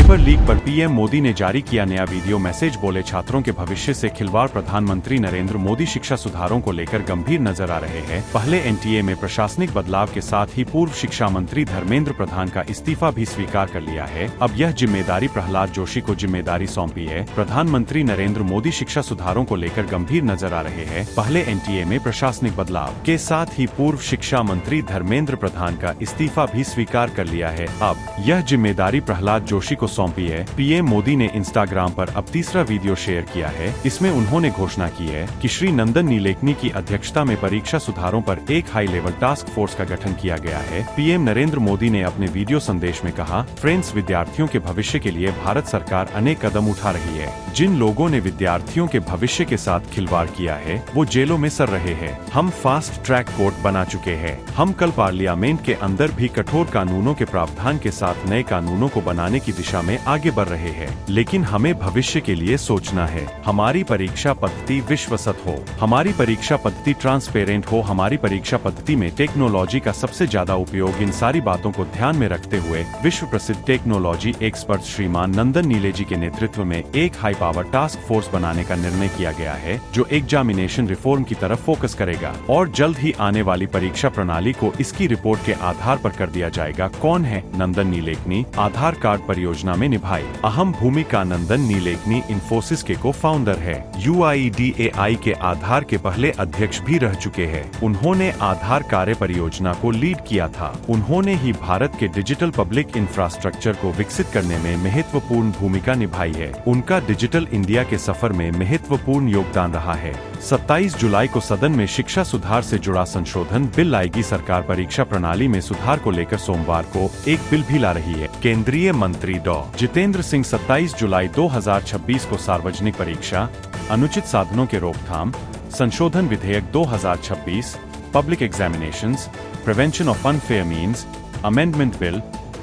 Paper leak पर PM Modi ने जारी किया नया वीडियो मैसेज। बोले छात्रों के भविष्य से खिलवाड़। प्रधानमंत्री नरेंद्र मोदी शिक्षा सुधारों को लेकर गंभीर नजर आ रहे हैं। पहले एनटीए में प्रशासनिक बदलाव के साथ ही पूर्व शिक्षा मंत्री धर्मेंद्र प्रधान का इस्तीफा भी स्वीकार कर लिया है। अब यह जिम्मेदारी प्रहलाद जोशी को जिम्मेदारी सौंपी है। प्रधानमंत्री नरेंद्र मोदी शिक्षा सुधारों को लेकर गंभीर नजर आ रहे हैं। पहले एनटीए में प्रशासनिक बदलाव के साथ ही पूर्व शिक्षा मंत्री धर्मेंद्र प्रधान का इस्तीफा भी स्वीकार कर लिया है। अब यह जिम्मेदारी प्रहलाद जोशी को सौंपी है। पीएम मोदी ने इंस्टाग्राम पर अब तीसरा वीडियो शेयर किया है। इसमें उन्होंने घोषणा की है कि श्री नंदन नीलेकनी की अध्यक्षता में परीक्षा सुधारों पर एक हाई लेवल टास्क फोर्स का गठन किया गया है। पीएम नरेंद्र मोदी ने अपने वीडियो संदेश में कहा, फ्रेंड्स, विद्यार्थियों के भविष्य के लिए भारत सरकार अनेक कदम उठा रही है। जिन लोगों ने विद्यार्थियों के भविष्य के साथ खिलवाड़ किया है वो जेलों में सड़ रहे हैं। हम फास्ट ट्रैक कोर्ट बना चुके हैं। हम कल पार्लियामेंट के अंदर भी कठोर कानूनों के प्रावधान के साथ नए कानूनों को बनाने की दिशा में आगे बढ़ रहे हैं। लेकिन हमें भविष्य के लिए सोचना है। हमारी परीक्षा पद्धति विश्वसनीय हो, हमारी परीक्षा पद्धति ट्रांसपेरेंट हो, हमारी परीक्षा पद्धति में टेक्नोलॉजी का सबसे ज्यादा उपयोग। इन सारी बातों को ध्यान में रखते हुए विश्व प्रसिद्ध टेक्नोलॉजी एक्सपर्ट श्रीमान नंदन नीलेजी के नेतृत्व में एक हाई पावर टास्क फोर्स बनाने का निर्णय किया गया है, जो एग्जामिनेशन रिफॉर्म की तरफ फोकस करेगा और जल्द ही आने वाली परीक्षा प्रणाली को इसकी रिपोर्ट के आधार पर कर दिया जाएगा। कौन है नंदन नीलेकनी? आधार कार्ड परियोजना में निभाई अहम भूमिका। नंदन नीलेकनी इन्फोसिस के को फाउंडर है। UIDAI के आधार के पहले अध्यक्ष भी रह चुके हैं। उन्होंने आधार कार्य परियोजना को लीड किया था। उन्होंने ही भारत के डिजिटल पब्लिक इंफ्रास्ट्रक्चर को विकसित करने में महत्वपूर्ण भूमिका निभाई है। उनका डिजिटल इंडिया के सफर में महत्वपूर्ण योगदान रहा है। 27 जुलाई को सदन में शिक्षा सुधार से जुड़ा संशोधन बिल लाएगी सरकार। परीक्षा प्रणाली में सुधार को लेकर सोमवार को एक बिल भी ला रही है। केंद्रीय मंत्री डॉ. जितेंद्र सिंह 27 जुलाई 2026 को सार्वजनिक परीक्षा अनुचित साधनों के रोकथाम संशोधन विधेयक 2026 public examinations prevention of unfair means amendment bill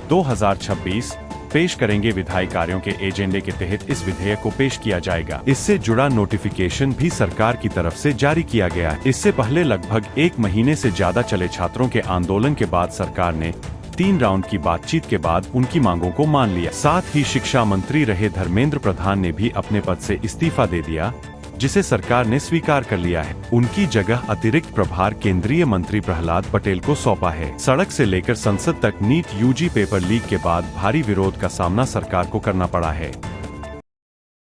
2026 पेश करेंगे। विधायी कार्यों के एजेंडे के तहत इस विधेयक को पेश किया जाएगा। इससे जुड़ा नोटिफिकेशन भी सरकार की तरफ से जारी किया गया है। इससे पहले लगभग एक महीने से ज्यादा चले छात्रों के आंदोलन के बाद सरकार ने 3 राउंड की बातचीत के बाद उनकी मांगों को मान लिया। साथ ही शिक्षा मंत्री रहे धर्मेंद्र प्रधान ने भी अपने पद से इस्तीफा दे दिया, जिसे सरकार ने स्वीकार कर लिया है। उनकी जगह अतिरिक्त प्रभार केंद्रीय मंत्री प्रहलाद पटेल को सौंपा है। सड़क से लेकर संसद तक नीट UG पेपर लीक के बाद भारी विरोध का सामना सरकार को करना पड़ा है।